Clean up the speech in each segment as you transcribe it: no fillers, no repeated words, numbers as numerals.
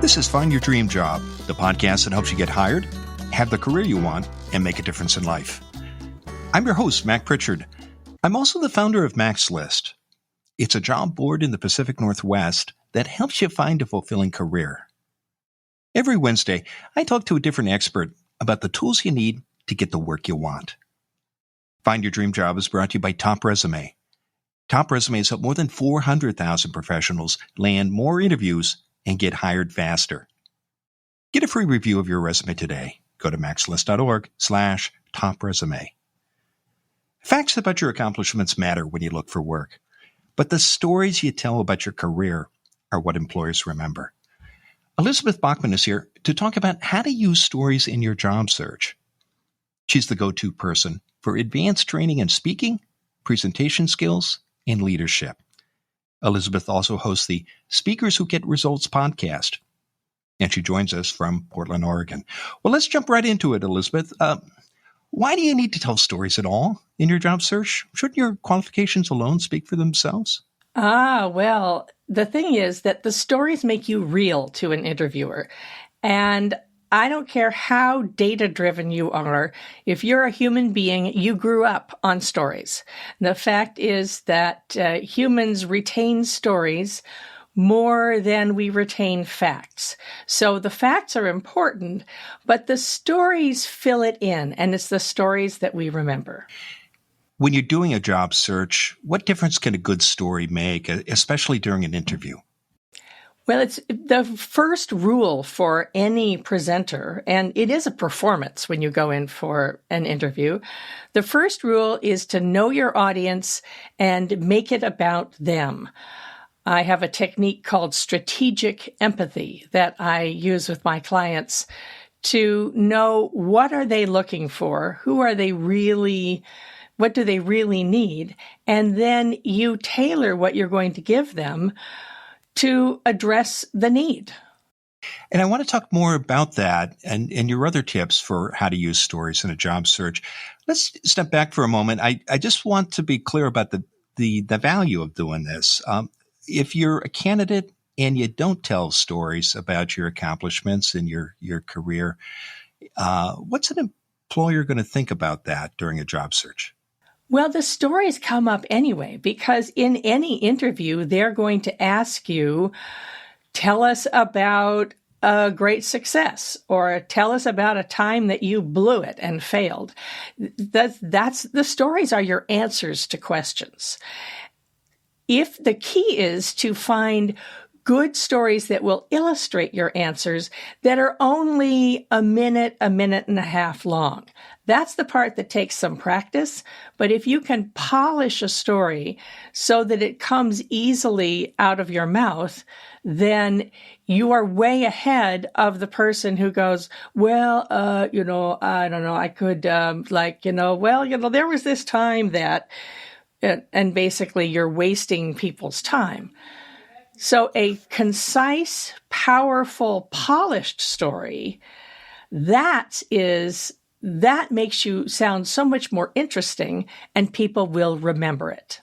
This is Find Your Dream Job, the podcast that helps you get hired, have the career you want, and make a difference in life. I'm your host, Mac Pritchard. I'm also the founder of Mac's List. It's a job board in the Pacific Northwest that helps you find a fulfilling career. Every Wednesday, I talk to a different expert about the tools you need to get the work you want. Find Your Dream Job is brought to you by Top Resume. Top Resume has helped more than 400,000 professionals land more interviews and get hired faster. Get a free review of your resume today. Go to maxlist.org/topresume. Facts about your accomplishments matter when you look for work, but the stories you tell about your career are what employers remember. Elizabeth Bachman is here to talk about how to use stories in your job search. She's the go-to person for advanced training in speaking, presentation skills, and leadership. Elizabeth also hosts the Speakers Who Get Results podcast, and she joins us from Portland, Oregon. Well, let's jump right into it, Elizabeth. Why do you need to tell stories at all in your job search? Shouldn't your qualifications alone speak for themselves? Well, the thing is that the stories make you real to an interviewer. And I don't care how data-driven you are. If you're a human being, you grew up on stories. The fact is that humans retain stories more than we retain facts. So the facts are important, but the stories fill it in, and it's the stories that we remember. When you're doing a job search, what difference can a good story make, especially during an interview? Well, it's the first rule for any presenter, and it is a performance when you go in for an interview. The first rule is to know your audience and make it about them. I have a technique called strategic empathy that I use with my clients to know what are they looking for, what do they really need, and then you tailor what you're going to give them to address the need. And I want to talk more about that and your other tips for how to use stories in a job search. Let's step back for a moment. I just want to be clear about the value of doing this. If you're a candidate and you don't tell stories about your accomplishments in your career, what's an employer going to think about that during a job search? Well, the stories come up anyway, because in any interview, they're going to ask you, tell us about a great success, or tell us about a time that you blew it and failed. The stories are your answers to questions. If the key is to find good stories that will illustrate your answers that are only a minute and a half long. That's the part that takes some practice. But if you can polish a story so that it comes easily out of your mouth, then you are way ahead of the person who goes, well, I don't know, I could, there was this time that, and basically you're wasting people's time. So a concise, powerful, polished story, that makes you sound so much more interesting, and people will remember it.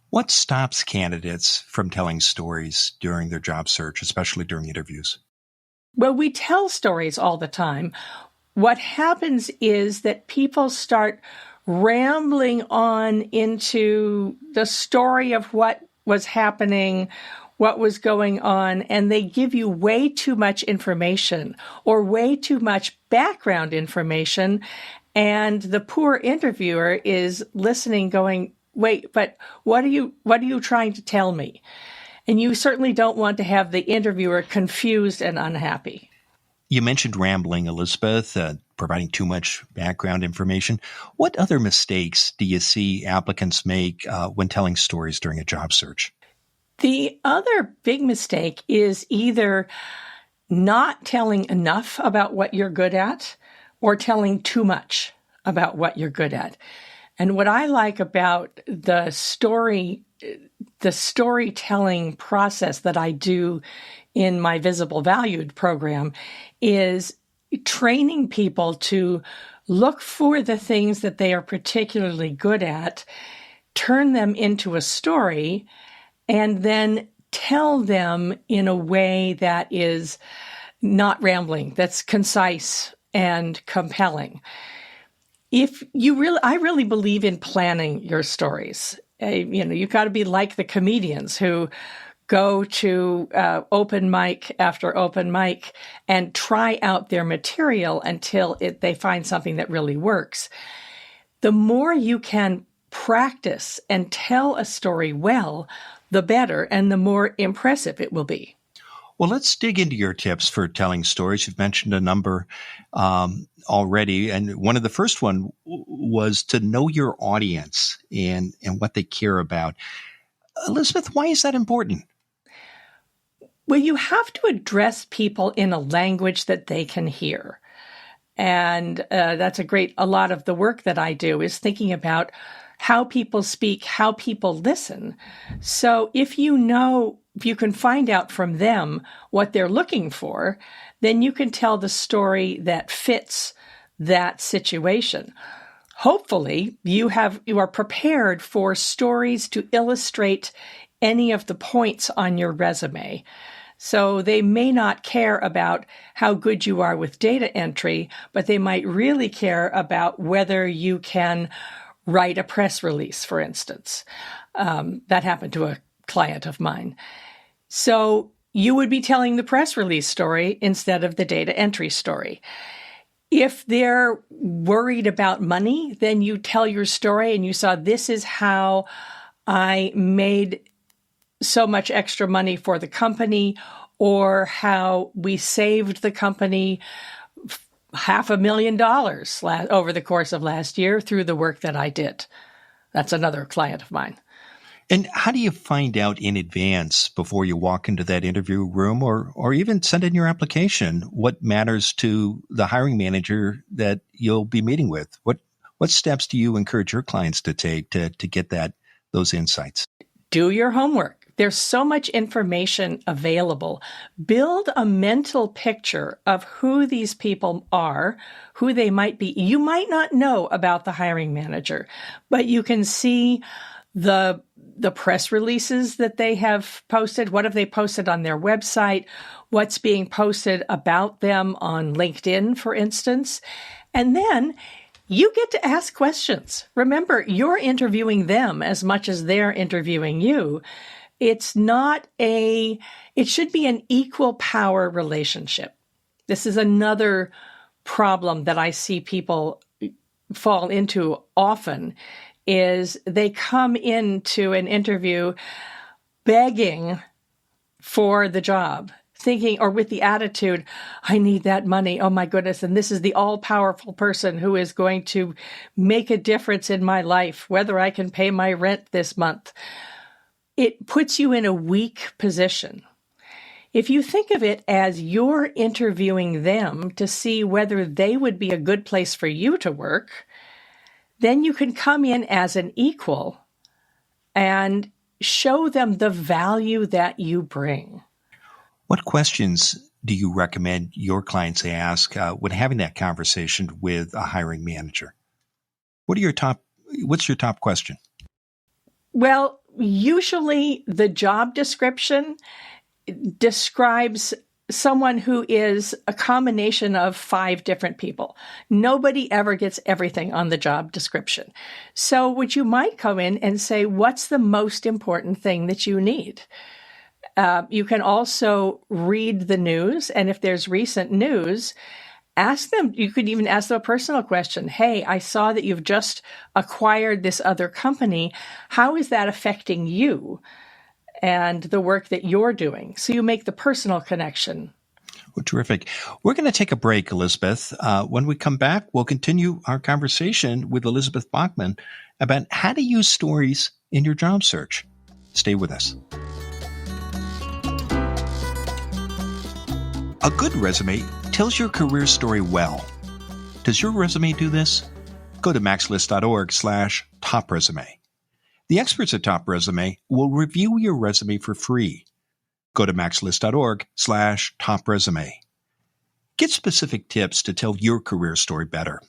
What stops candidates from telling stories during their job search, especially during interviews? Well, we tell stories all the time. What happens is that people start rambling on into the story of what was happening, what was going on, and they give you way too much information or way too much background information, and the poor interviewer is listening going, wait, but what are you trying to tell me? And you certainly don't want to have the interviewer confused and unhappy. You mentioned rambling, Elizabeth, providing too much background information. What other mistakes do you see applicants make when telling stories during a job search? The other big mistake is either not telling enough about what you're good at or telling too much about what you're good at. And what I like about the storytelling process that I do in my Visible Valued program is training people to look for the things that they are particularly good at, turn them into a story, and then tell them in a way that is not rambling, that's concise and compelling. I really believe in planning your stories. You've got to be like the comedians who go to open mic after open mic and try out their material until they find something that really works. The more you can practice and tell a story well, the better and the more impressive it will be. Well, let's dig into your tips for telling stories. You've mentioned a number already, and one of the first one was to know your audience and what they care about. Elizabeth, why is that important? Well, you have to address people in a language that they can hear. And that's a lot of the work that I do is thinking about how people speak, how people listen. So if you can find out from them what they're looking for, then you can tell the story that fits that situation. Hopefully, you are prepared for stories to illustrate any of the points on your resume. So they may not care about how good you are with data entry, but they might really care about whether you can write a press release, for instance. That happened to a client of mine. So you would be telling the press release story instead of the data entry story. If they're worried about money, then you tell your story and you saw, this is how I made so much extra money for the company, or how we saved the company $500,000 over the course of last year through the work that I did. That's another client of mine. And how do you find out in advance before you walk into that interview room or even send in your application what matters to the hiring manager that you'll be meeting with? What steps do you encourage your clients to take to get those insights? Do your homework. There's so much information available. Build a mental picture of who these people are, who they might be. You might not know about the hiring manager, but you can see the press releases that they have posted. What have they posted on their website? What's being posted about them on LinkedIn, for instance? And then you get to ask questions. Remember, you're interviewing them as much as they're interviewing you. It should be an equal power relationship. This is another problem that I see people fall into often, is they come into an interview begging for the job, thinking, or with the attitude, I need that money. Oh my goodness. And this is the all-powerful person who is going to make a difference in my life, whether I can pay my rent this month. It puts you in a weak position. If you think of it as you're interviewing them to see whether they would be a good place for you to work, then you can come in as an equal and show them the value that you bring. What questions do you recommend your clients ask when having that conversation with a hiring manager? What's your top question? Well, usually the job description describes someone who is a combination of 5 different people. Nobody ever gets everything on the job description. So what you might come in and say, what's the most important thing that you need? You can also read the news, and if there's recent news, ask them. You could even ask them a personal question. Hey, I saw that you've just acquired this other company. How is that affecting you and the work that you're doing? So you make the personal connection. Well, terrific. We're going to take a break, Elizabeth. When we come back, we'll continue our conversation with Elizabeth Bachman about how to use stories in your job search. Stay with us. A good resume tells your career story well. Does your resume do this? Go to maxlist.org/topresume. The experts at Top Resume will review your resume for free. Go to maxlist.org/topresume. Get specific tips to tell your career story better,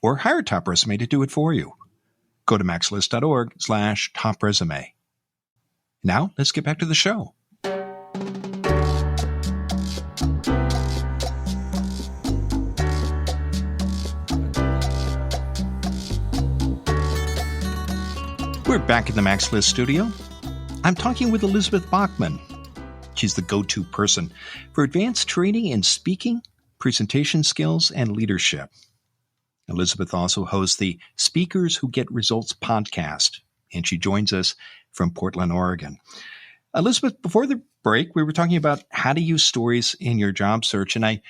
or hire a top resume to do it for you. Go to maxlist.org/top resume. Now, let's get back to the show. We're back in the Max List studio. I'm talking with Elizabeth Bachman. She's the go-to person for advanced training in speaking, presentation skills, and leadership. Elizabeth also hosts the Speakers Who Get Results podcast, and she joins us from Portland, Oregon. Elizabeth, before the break, we were talking about how to use stories in your job search, and I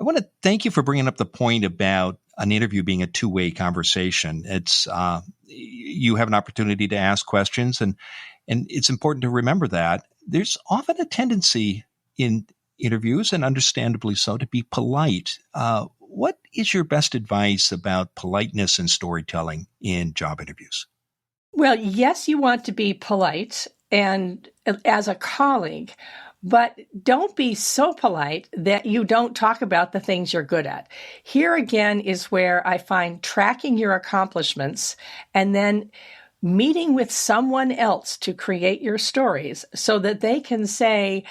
want to thank you for bringing up the point about an interview being a two-way conversation. It's you have an opportunity to ask questions, and it's important to remember that. There's often a tendency in interviews, and understandably so, to be polite. What is your best advice about politeness and storytelling in job interviews? Well, yes, you want to be polite and as a colleague, but don't be so polite that you don't talk about the things you're good at. Here again is where I find tracking your accomplishments and then meeting with someone else to create your stories so that they can say,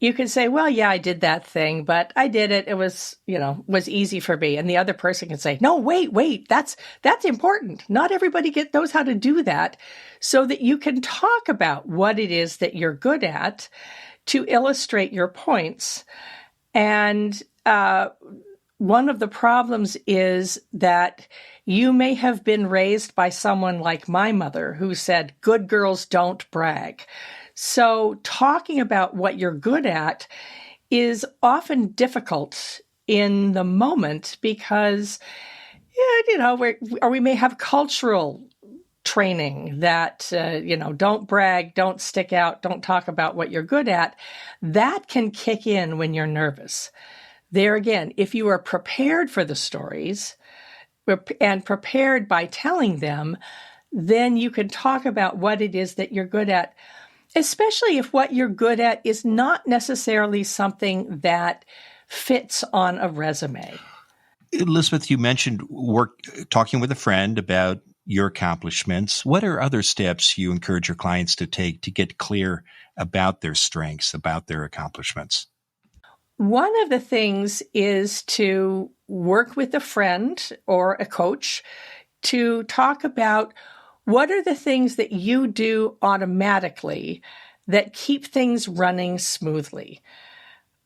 you can say, well, yeah, I did that thing, but I did it. It was, was easy for me. And the other person can say, no, wait, that's important. Not everybody knows how to do that, so that you can talk about what it is that you're good at to illustrate your points. And one of the problems is that you may have been raised by someone like my mother who said, good girls don't brag. So talking about what you're good at is often difficult in the moment because, we may have cultural training that, don't brag, don't stick out, don't talk about what you're good at. That can kick in when you're nervous. There again, if you are prepared for the stories and prepared by telling them, then you can talk about what it is that you're good at, especially if what you're good at is not necessarily something that fits on a resume. Elizabeth, you mentioned talking with a friend about your accomplishments. What are other steps you encourage your clients to take to get clear about their strengths, about their accomplishments? One of the things is to work with a friend or a coach to talk about what are the things that you do automatically that keep things running smoothly.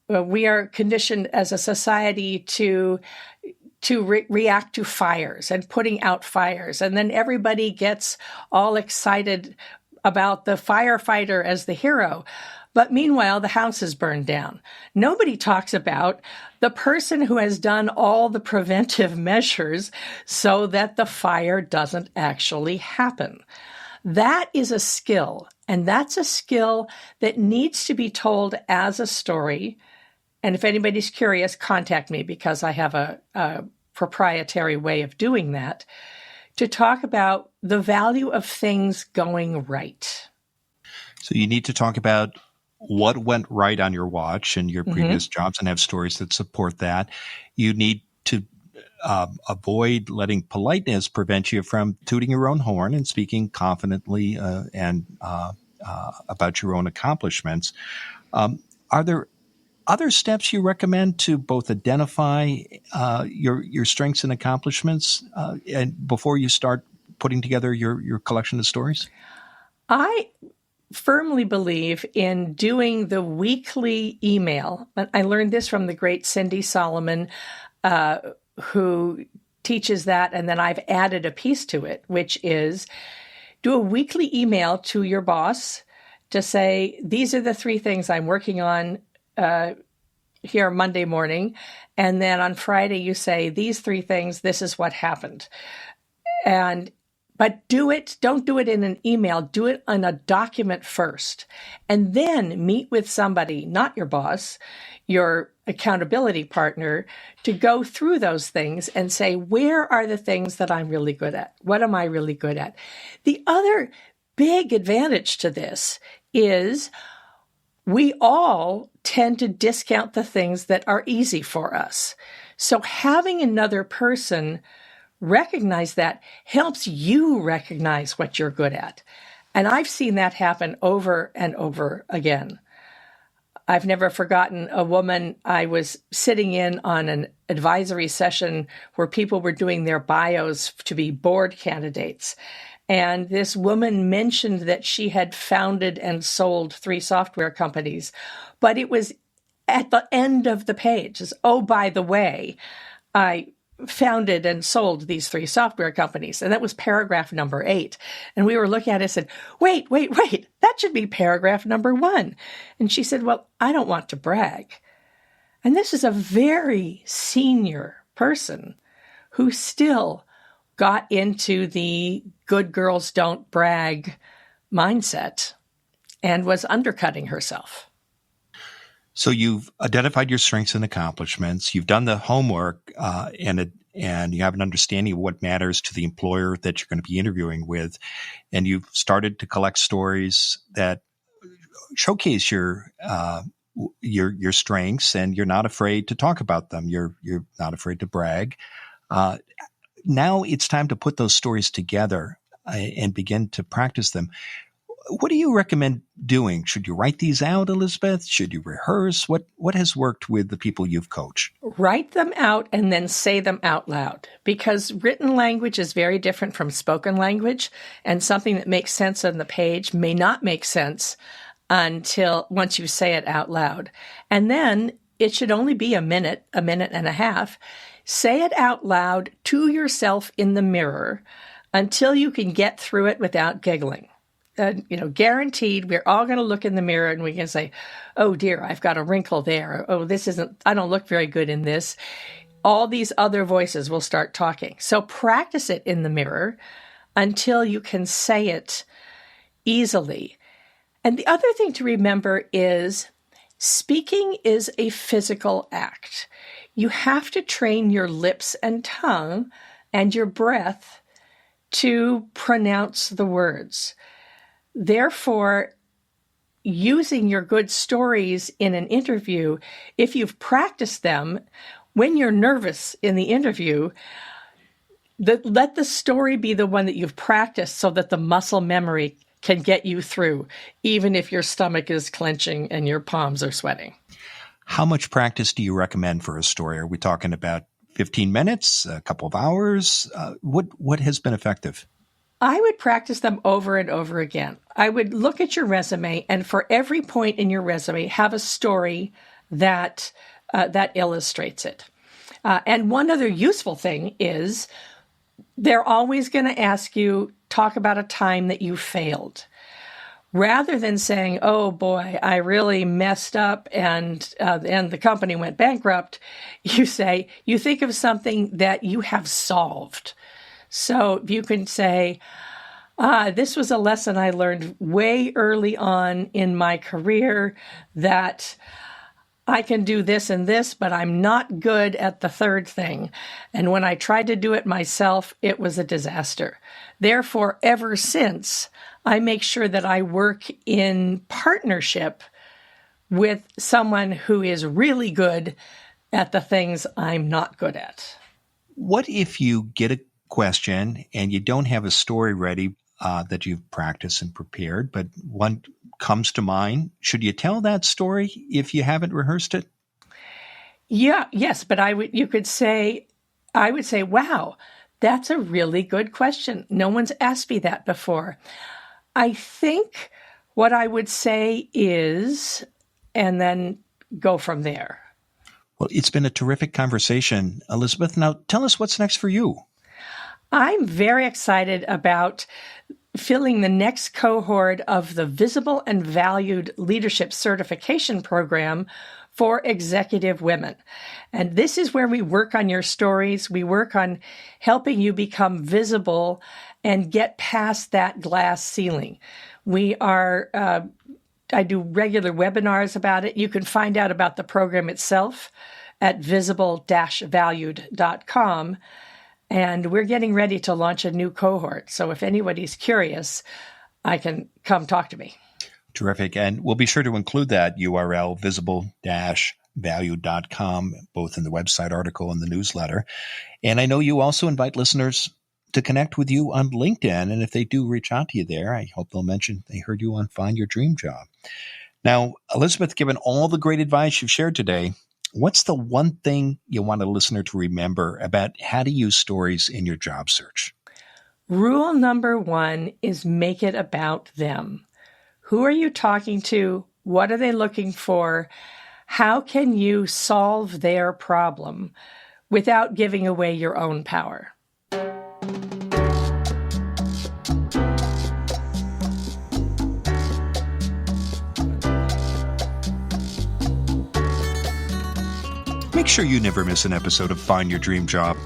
We are conditioned as a society to react to fires and putting out fires, and then everybody gets all excited about the firefighter as the hero. But meanwhile, the house is burned down. Nobody talks about the person who has done all the preventive measures so that the fire doesn't actually happen. That is a skill, and that's a skill that needs to be told as a story. And if anybody's curious, contact me because I have a proprietary way of doing that, to talk about the value of things going right. So you need to talk about what went right on your watch and your previous jobs and have stories that support that. You need to avoid letting politeness prevent you from tooting your own horn and speaking confidently and about your own accomplishments. Are there other steps you recommend to both identify your strengths and accomplishments and before you start putting together your collection of stories? I firmly believe in doing the weekly email. I learned this from the great Cindy Solomon, who teaches that, and then I've added a piece to it, which is do a weekly email to your boss to say, these are the 3 things I'm working on here Monday morning. And then on Friday, you say, these 3 things, this is what happened. But don't do it in an email, do it on a document first. And then meet with somebody, not your boss, your accountability partner, to go through those things and say, where are the things that I'm really good at? What am I really good at? The other big advantage to this is we all tend to discount the things that are easy for us. So having another person recognize that helps you recognize what you're good at. And I've seen that happen over and over again. I've never forgotten a woman. I was sitting in on an advisory session where people were doing their bios to be board candidates. And this woman mentioned that she had founded and sold 3 software companies, but it was at the end of the page. It's, oh, by the way, I founded and sold these 3 software companies. And that was paragraph number 8. And we were looking at it and said, wait, that should be paragraph number 1. And she said, well, I don't want to brag. And this is a very senior person who still got into the good girls don't brag mindset and was undercutting herself. So you've identified your strengths and accomplishments. You've done the homework, and you have an understanding of what matters to the employer that you're going to be interviewing with, and you've started to collect stories that showcase your strengths, and you're not afraid to talk about them. You're not afraid to brag. Now it's time to put those stories together and begin to practice them. What do you recommend doing? Should you write these out, Elizabeth? Should you rehearse? What has worked with the people you've coached? Write them out and then say them out loud, because written language is very different from spoken language, and something that makes sense on the page may not make sense until once you say it out loud. And then it should only be a minute and a half. Say it out loud to yourself in the mirror until you can get through it without giggling. Guaranteed, we're all going to look in the mirror and we can say, oh dear, I've got a wrinkle there. Oh, I don't look very good in this. All these other voices will start talking. So practice it in the mirror until you can say it easily. And the other thing to remember is speaking is a physical act. You have to train your lips and tongue and your breath to pronounce the words. Therefore, using your good stories in an interview, if you've practiced them, when you're nervous in the interview, let the story be the one that you've practiced so that the muscle memory can get you through, even if your stomach is clenching and your palms are sweating. How much practice do you recommend for a story? Are we talking about 15 minutes, a couple of hours? What has been effective? I would practice them over and over again. I would look at your resume, and for every point in your resume, have a story that illustrates it. And one other useful thing is they're always going to ask you, talk about a time that you failed. Rather than saying, oh boy, I really messed up and the company went bankrupt, you think of something that you have solved. So you can say, this was a lesson I learned way early on in my career that I can do this and this, but I'm not good at the third thing. And when I tried to do it myself, it was a disaster. Therefore, ever since, I make sure that I work in partnership with someone who is really good at the things I'm not good at. What if you get a question and you don't have a story ready that you've practiced and prepared, but one comes to mind? Should you tell that story if you haven't rehearsed it? Yes, but I would say, wow, that's a really good question. No one's asked me that before. I think what I would say is, and then go from there. Well, it's been a terrific conversation, Elizabeth. Now tell us what's next for you. I'm very excited about filling the next cohort of the Visible and Valued Leadership Certification Program for executive women. And this is where we work on your stories. We work on helping you become visible and get past that glass ceiling. I do regular webinars about it. You can find out about the program itself at visible-valued.com. And we're getting ready to launch a new cohort. So if anybody's curious, I can come talk to me. Terrific. And we'll be sure to include that URL, visible-value.com, both in the website article and the newsletter. And I know you also invite listeners to connect with you on LinkedIn. And if they do reach out to you there, I hope they'll mention they heard you on Find Your Dream Job. Now, Elizabeth, given all the great advice you've shared today, what's the one thing you want a listener to remember about how to use stories in your job search? Rule number 1 is make it about them. Who are you talking to? What are they looking for? How can you solve their problem without giving away your own power? Make sure you never miss an episode of Find Your Dream Job.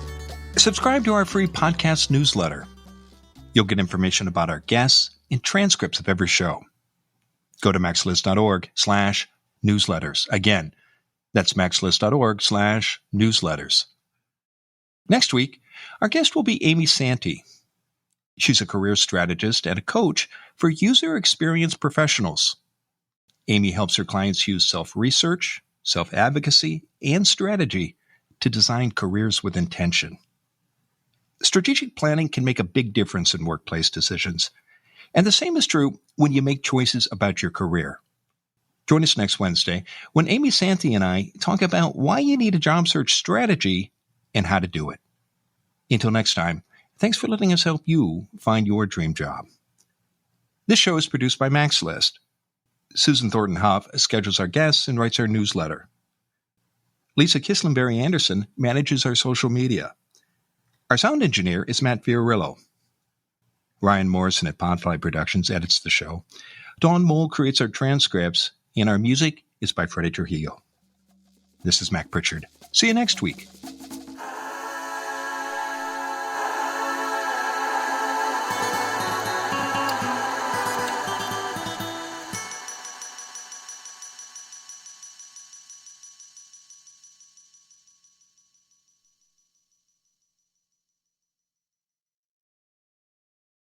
Subscribe to our free podcast newsletter. You'll get information about our guests and transcripts of every show. Go to maxlist.org/newsletters. Again, that's maxlist.org/newsletters. Next week, our guest will be Amy Santee. She's a career strategist and a coach for user experience professionals. Amy helps her clients use self-research, self-advocacy, and strategy to design careers with intention. Strategic planning can make a big difference in workplace decisions. And the same is true when you make choices about your career. Join us next Wednesday when Amy Santee and I talk about why you need a job search strategy and how to do it. Until next time, thanks for letting us help you find your dream job. This show is produced by MaxList. Susan Thornton Huff schedules our guests and writes our newsletter. Lisa Kislenberry Anderson manages our social media. Our sound engineer is Matt Fiorillo. Ryan Morrison at Podfly Productions edits the show. Dawn Mole creates our transcripts, and our music is by Freddie Trujillo. This is Mac Pritchard. See you next week.